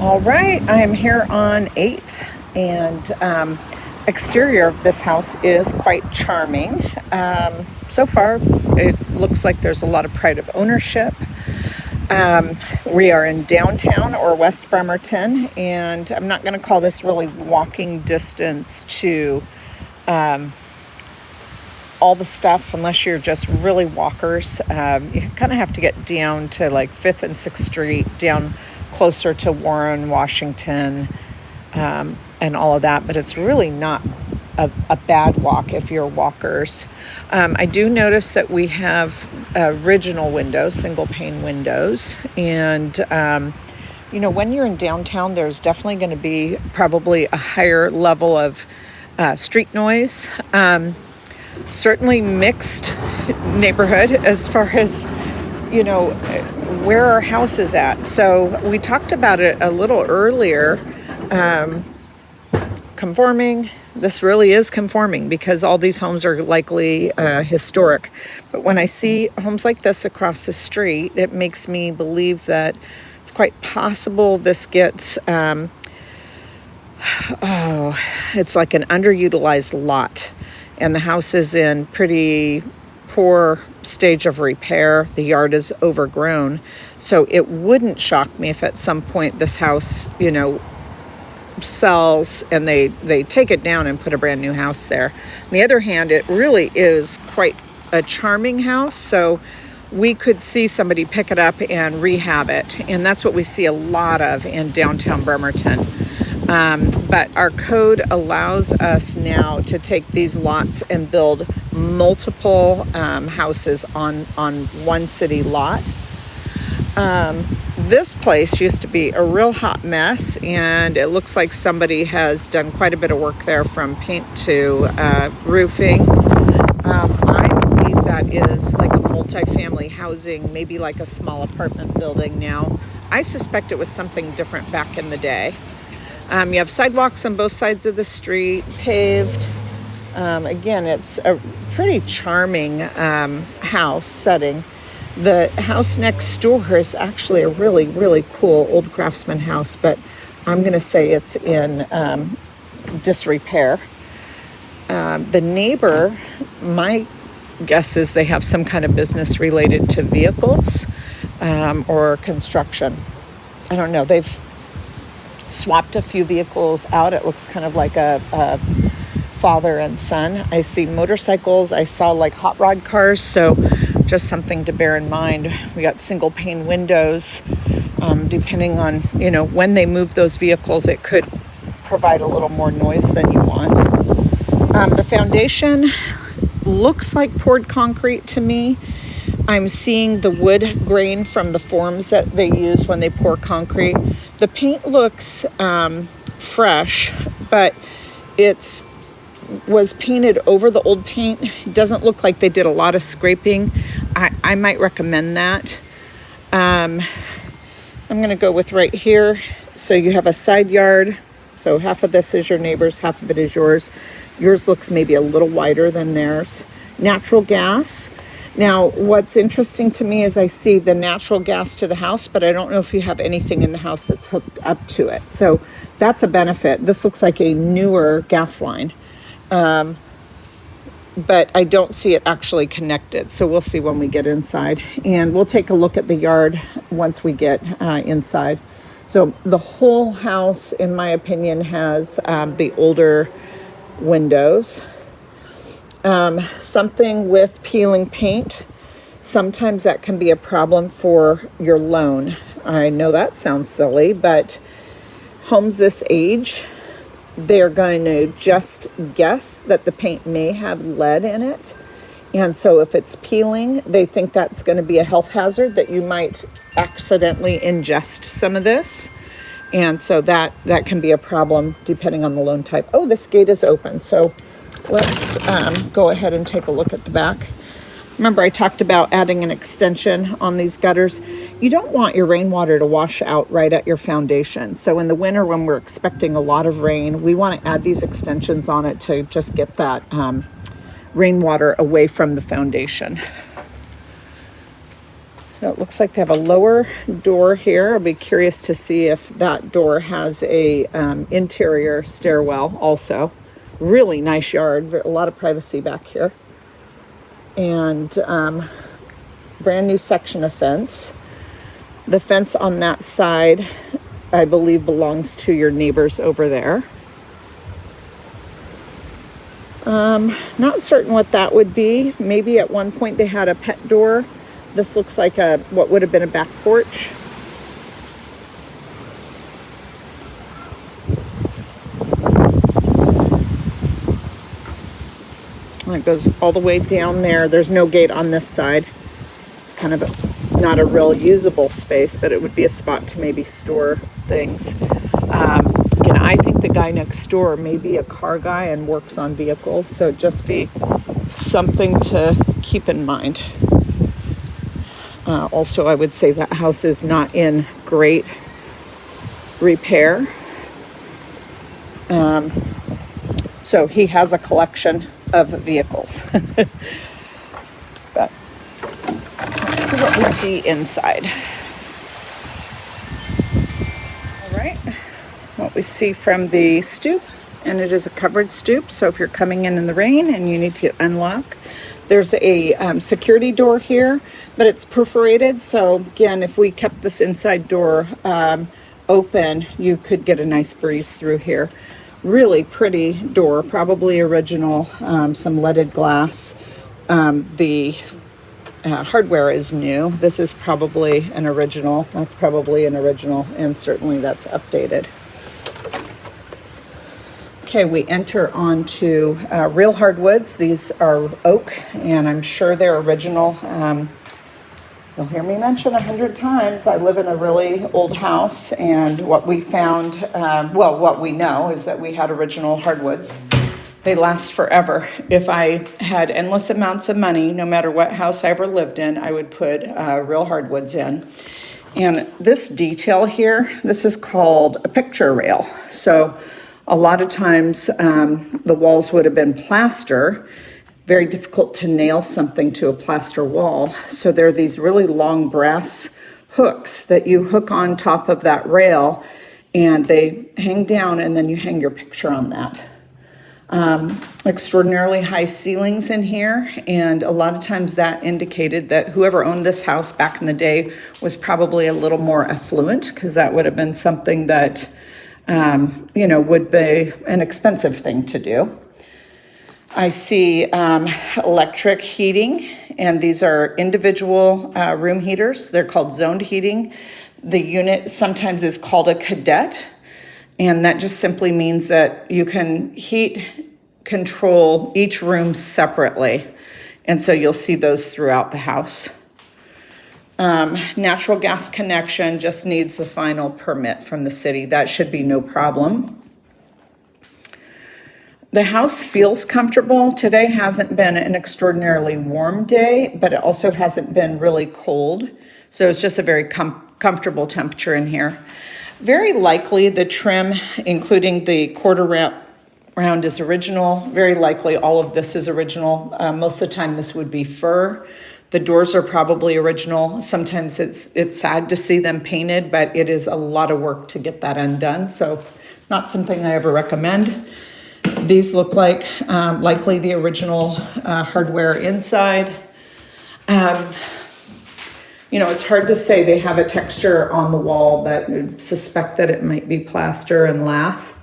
All right, I am here on 8th, and exterior of this house is quite charming. So far, it looks like there's a lot of pride of ownership. We are in downtown or West Bremerton, and I'm not going to call this really walking distance to all the stuff unless you're just really walkers. You kind of have to get down to like 5th and 6th Street, down closer to Warren, Washington, and all of that, but it's really not a bad walk if you're walkers. I do notice that we have original windows, single pane windows, and when you're in downtown, there's definitely going to be probably a higher level of street noise. Certainly mixed neighborhood as far as where our house is at. So we talked about it a little earlier. Conforming. This really is conforming because all these homes are likely historic. But when I see homes like this across the street, it makes me believe that it's quite possible this gets it's like an underutilized lot. And the house is in pretty poor stage of repair. The yard is overgrown. So it wouldn't shock me if at some point this house, sells and they take it down and put a brand new house there. On the other hand, it really is quite a charming house. So we could see somebody pick it up and rehab it. And that's what we see a lot of in downtown Bremerton. But our code allows us now to take these lots and build multiple houses on one city lot. This place used to be a real hot mess, and it looks like somebody has done quite a bit of work there, from paint to roofing. I believe that is like a multifamily housing, maybe like a small apartment building now. I suspect it was something different back in the day. You have sidewalks on both sides of the street, paved. Again, it's a pretty charming house setting. The house next door is actually a really, really cool old craftsman house, but I'm going to say it's in disrepair. The neighbor, my guess is they have some kind of business related to vehicles or construction. I don't know. They've swapped a few vehicles out. It looks kind of like a father and son. I see motorcycles. I saw like hot rod cars. So just something to bear in mind. We got single pane windows. Depending on, when they move those vehicles, it could provide a little more noise than you want. The foundation looks like poured concrete to me. I'm seeing the wood grain from the forms that they use when they pour concrete. The paint looks fresh, but it was painted over the old paint. It doesn't look like they did a lot of scraping. I might recommend that. I'm going to go with right here. So you have a side yard. So half of this is your neighbor's, half of it is yours. Yours looks maybe a little wider than theirs. Natural gas. Now, what's interesting to me is I see the natural gas to the house, but I don't know if you have anything in the house that's hooked up to it. So that's a benefit. This looks like a newer gas line, but I don't see it actually connected. So we'll see when we get inside, and we'll take a look at the yard once we get inside. So the whole house, in my opinion, has the older windows. Something with peeling paint. Sometimes that can be a problem for your loan. I know that sounds silly, but homes this age, they're going to just guess that the paint may have lead in it. And so if it's peeling, they think that's going to be a health hazard, that you might accidentally ingest some of this. And so that can be a problem depending on the loan type. Oh, this gate is open. So let's go ahead and take a look at the back. Remember, I talked about adding an extension on these gutters. You don't want your rainwater to wash out right at your foundation. So in the winter, when we're expecting a lot of rain, we want to add these extensions on it to just get that rainwater away from the foundation. So it looks like they have a lower door here. I'll be curious to see if that door has a interior stairwell also. Really nice yard, a lot of privacy back here. And brand new section of fence. The fence on that side, I believe, belongs to your neighbors over there. Not certain what that would be. Maybe at one point they had a pet door. This looks like what would have been a back porch. And it goes all the way down there. There's no gate on this side. It's kind of not a real usable space, but it would be a spot to maybe store things. Again, I think the guy next door may be a car guy and works on vehicles, so just be something to keep in mind. Also, I would say that house is not in great repair. So he has a collection of vehicles. But let's see what we see inside. All right, what we see from the stoop, and it is a covered stoop, so if you're coming in the rain and you need to unlock, there's a security door here, but it's perforated, so again, if we kept this inside door open, you could get a nice breeze through here. Really pretty door, probably original, some leaded glass. The hardware is new. This is probably an original. That's probably an original, and certainly that's updated. Okay, we enter onto real hardwoods. These are oak, and I'm sure they're original. You'll hear me mention 100 times, I live in a really old house, and what we found, what we know is that we had original hardwoods. They last forever. If I had endless amounts of money, no matter what house I ever lived in, I would put real hardwoods in. And this detail here, this is called a picture rail. So a lot of times the walls would have been plaster. Very difficult to nail something to a plaster wall. So there are these really long brass hooks that you hook on top of that rail, and they hang down, and then you hang your picture on that. Extraordinarily high ceilings in here, and a lot of times that indicated that whoever owned this house back in the day was probably a little more affluent, because that would have been something that would be an expensive thing to do. I see electric heating, and these are individual room heaters. They're called zoned heating. The unit sometimes is called a cadet, and that just simply means that you can heat control each room separately. And so you'll see those throughout the house. Natural gas connection just needs the final permit from the city. That should be no problem. The house feels comfortable. Today hasn't been an extraordinarily warm day, but it also hasn't been really cold. So it's just a very comfortable temperature in here. Very likely the trim, including the quarter round, is original. Very likely all of this is original. Most of the time this would be fir. The doors are probably original. Sometimes it's sad to see them painted, but it is a lot of work to get that undone. So not something I ever recommend. These look like likely the original hardware inside. It's hard to say. They have a texture on the wall, but I suspect that it might be plaster and lath.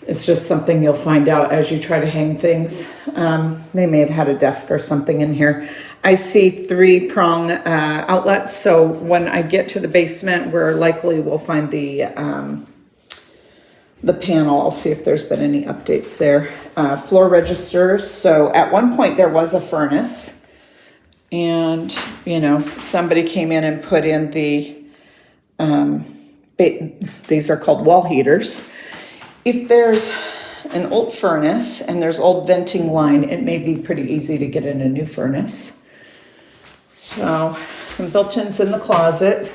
It's just something you'll find out as you try to hang things. They may have had a desk or something in here. I see 3-prong outlets, so when I get to the basement, where likely we'll find the panel, I'll see if there's been any updates there. Floor registers. So at one point there was a furnace, and somebody came in and put in the these are called wall heaters. If there's an old furnace and there's old venting line, it may be pretty easy to get in a new furnace. So some built-ins in the closet,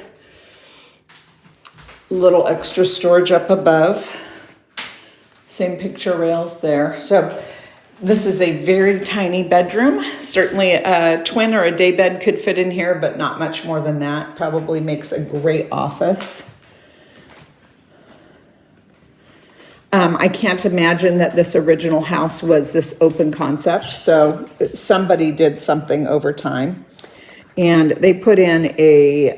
little extra storage up above. Same picture rails there. So This is a very tiny bedroom. Certainly a twin or a day bed could fit in here, but not much more than that. Probably makes a great office. I can't imagine that this original house was this open concept, so somebody did something over time. And they put in a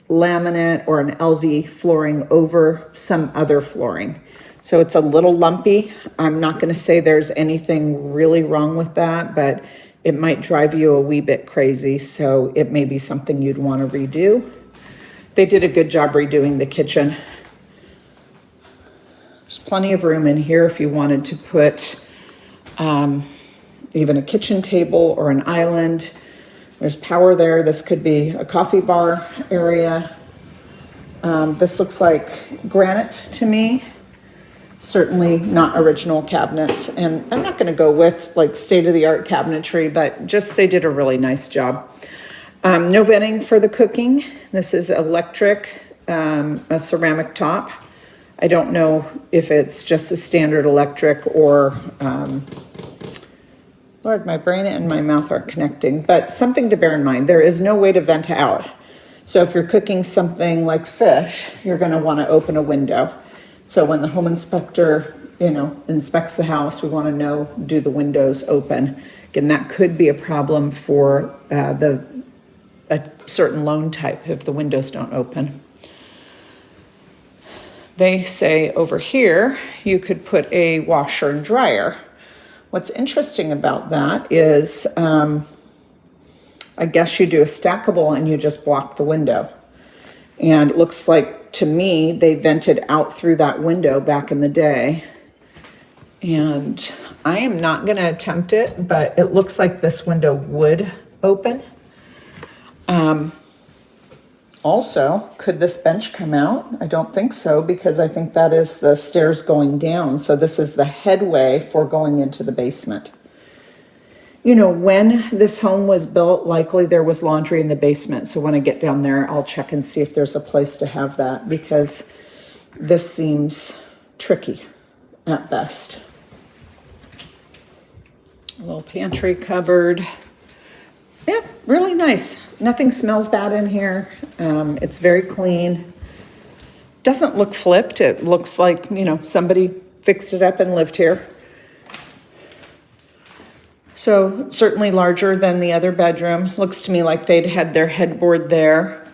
laminate or an LV flooring over some other flooring. So it's a little lumpy. I'm not going to say there's anything really wrong with that, but it might drive you a wee bit crazy. So it may be something you'd want to redo. They did a good job redoing the kitchen. There's plenty of room in here if you wanted to put even a kitchen table or an island. There's power there. This could be a coffee bar area. This looks like granite to me. Certainly not original cabinets. And I'm not going to go with like state-of-the-art cabinetry, but just they did a really nice job. No venting for the cooking. This is electric, a ceramic top. I don't know if it's just a standard electric or, Lord, my brain and my mouth aren't connecting, but something to bear in mind. There is no way to vent out. So if you're cooking something like fish, you're going to want to open a window. So when the home inspector, inspects the house, we want to know, do the windows open? Again, that could be a problem for a certain loan type if the windows don't open. They say over here, you could put a washer and dryer. What's interesting about that is, I guess you do a stackable and you just block the window. And it looks like, to me, they vented out through that window back in the day. And I am not going to attempt it, but it looks like this window would open. Also, could this bench come out? I don't think so, because I think that is the stairs going down. So this is the headway for going into the basement. When this home was built, likely there was laundry in the basement. So when I get down there, I'll check and see if there's a place to have that, because this seems tricky at best. A little pantry cupboard. Yeah, really nice. Nothing smells bad in here. It's very clean. Doesn't look flipped. It looks like, somebody fixed it up and lived here. So certainly larger than the other bedroom. Looks to me like they'd had their headboard there.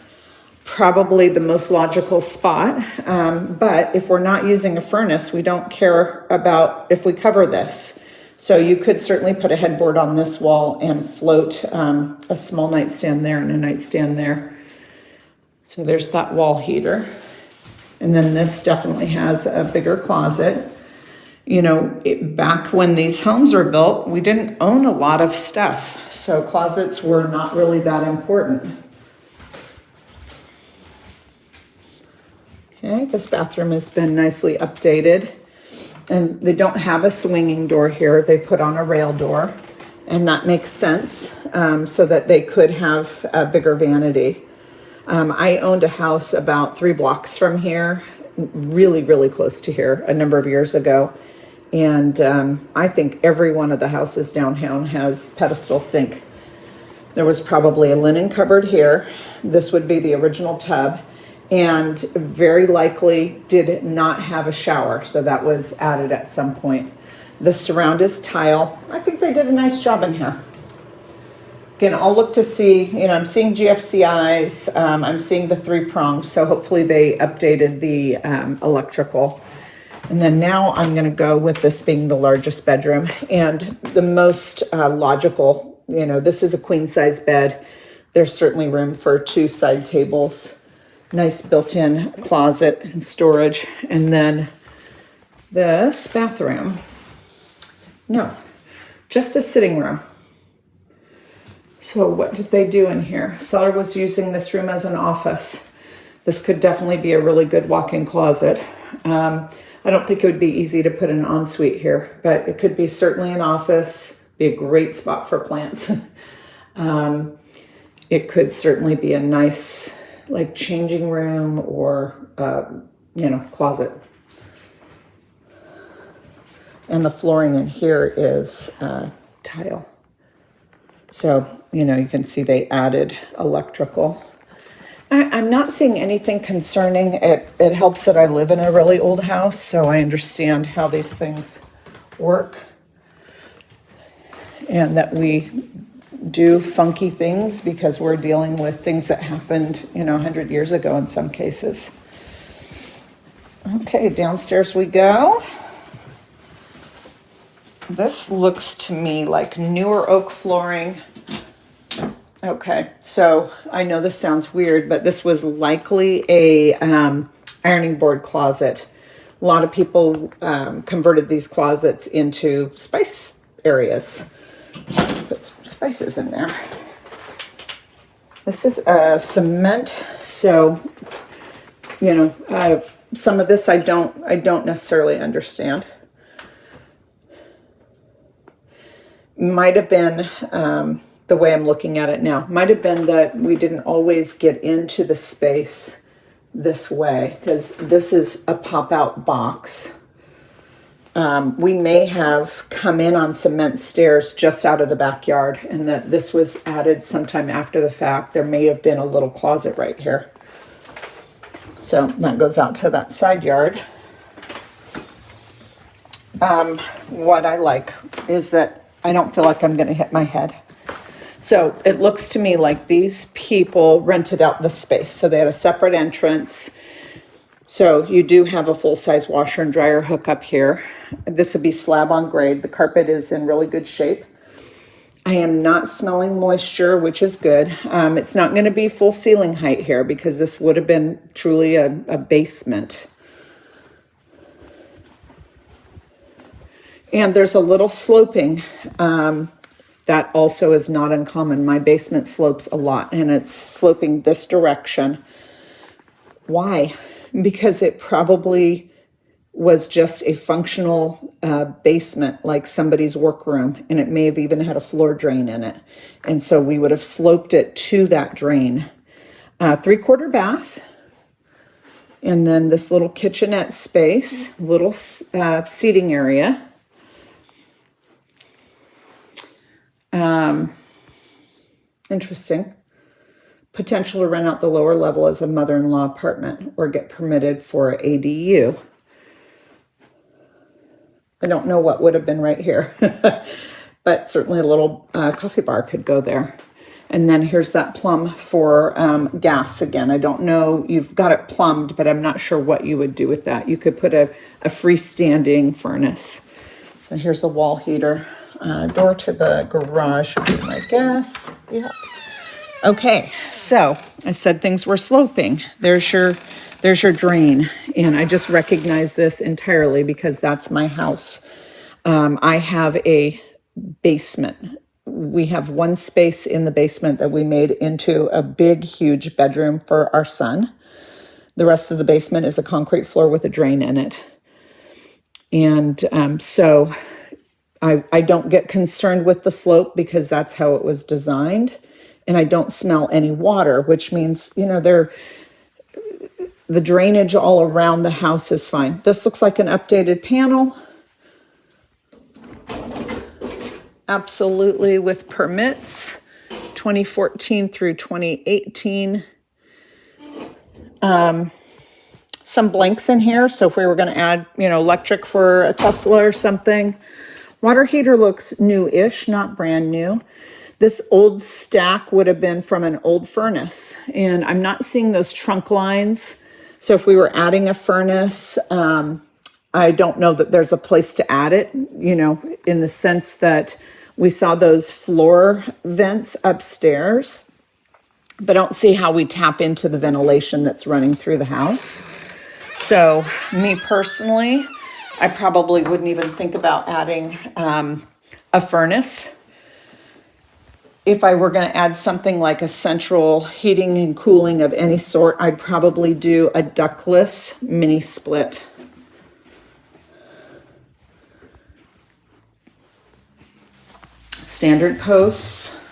Probably the most logical spot. But if we're not using a furnace, we don't care about if we cover this. So you could certainly put a headboard on this wall and float a small nightstand there and a nightstand there. So there's that wall heater. And then this definitely has a bigger closet. Back when these homes were built, we didn't own a lot of stuff. So closets were not really that important. Okay, this bathroom has been nicely updated. And they don't have a swinging door here. They put on a rail door. And that makes sense so that they could have a bigger vanity. I owned a house about 3 blocks from here, really, really close to here, a number of years ago. And I think every one of the houses downtown has pedestal sink. There was probably a linen cupboard here. This would be the original tub. And very likely did not have a shower, so that was added at some point. The surround is tile. I think they did a nice job in here. Again, I'll look to see, I'm seeing GFCIs, I'm seeing the 3 prongs, so hopefully they updated the electrical. And then now I'm going to go with this being the largest bedroom and the most logical. This is a queen size bed. There's certainly room for 2 side tables. Nice built-in closet and storage. And then this bathroom. No, just a sitting room. So what did they do in here? Seller was using this room as an office. This could definitely be a really good walk-in closet. I don't think it would be easy to put an ensuite here, but it could be certainly an office, be a great spot for plants. It could certainly be a nice changing room or, closet. And the flooring in here is tile. So, you know, you can see they added electrical. I'm not seeing anything concerning. It helps that I live in a really old house, so I understand how these things work. And that we do funky things because we're dealing with things that happened, you know, 100 years ago in some cases. Okay, downstairs we go. This looks to me like newer oak flooring. Okay, so I know this sounds weird, but this was likely a ironing board closet. A lot of people converted these closets into spice areas. Put some spices in there. This is cement, so you know some of this I don't necessarily understand. Might have been the way I'm looking at it now. Might have been that we didn't always get into the space this way because this is a pop-out box. We may have come in on cement stairs just out of the backyard and that this was added sometime after the fact. There may have been a little closet right here. So that goes out to that side yard. What I like is that I don't feel like I'm going to hit my head. So it looks to me like these people rented out the space. So they had a separate entrance. So you do have a full-size washer and dryer hookup here. This would be slab on grade. The carpet is in really good shape. I am not smelling moisture, which is good. It's not going to be full ceiling height here because this would have been truly a basement. And there's a little sloping. That also is not uncommon. My basement slopes a lot and it's sloping this direction. Why? Because it probably was just a functional basement, like somebody's workroom, and it may have even had a floor drain in it. And so we would have sloped it to that drain. 3/4 bath. And then this little kitchenette space, little seating area. Interesting. Potential to rent out the lower level as a mother-in-law apartment or get permitted for ADU. I don't know what would have been right here, but certainly a little coffee bar could go there. And then here's that plumb for gas again. I don't know, you've got it plumbed, but I'm not sure what you would do with that. You could put a freestanding furnace. And here's a wall heater. Door to the garage would be my guess. Yeah. Okay, so I said things were sloping. There's your drain, and I just recognize this entirely because that's my house. I have a basement. We have one space in the basement that we made into a big, huge bedroom for our son. The rest of the basement is a concrete floor with a drain in it. And so I don't get concerned with the slope because that's how it was designed. And I don't smell any water, which means, you know, the drainage all around the house is fine. This looks like an updated panel. Absolutely with permits, 2014 through 2018. Some blanks in here. So if we were going to add, you know, electric for a Tesla or something. Water heater looks new-ish, not brand new. This old stack would have been from an old furnace, and I'm not seeing those trunk lines. So if we were adding a furnace, I don't know that there's a place to add it, you know, in the sense that we saw those floor vents upstairs, but I don't see how we tap into the ventilation that's running through the house. So me personally, I probably wouldn't even think about adding a furnace. If I were going to add something like a central heating and cooling of any sort, I'd probably do a ductless mini split. Standard posts.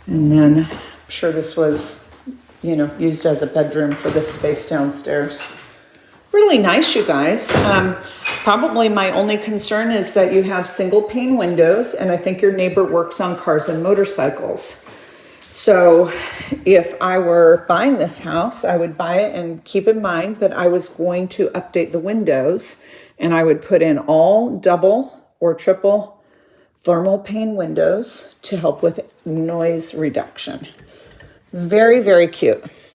And then I'm sure this was, you know, used as a bedroom for this space downstairs. Really nice, you guys. Probably my only concern is that you have single pane windows, and I think your neighbor works on cars and motorcycles. So if I were buying this house, I would buy it and keep in mind that I was going to update the windows, and I would put in all double or triple thermal pane windows to help with noise reduction. Very, very cute.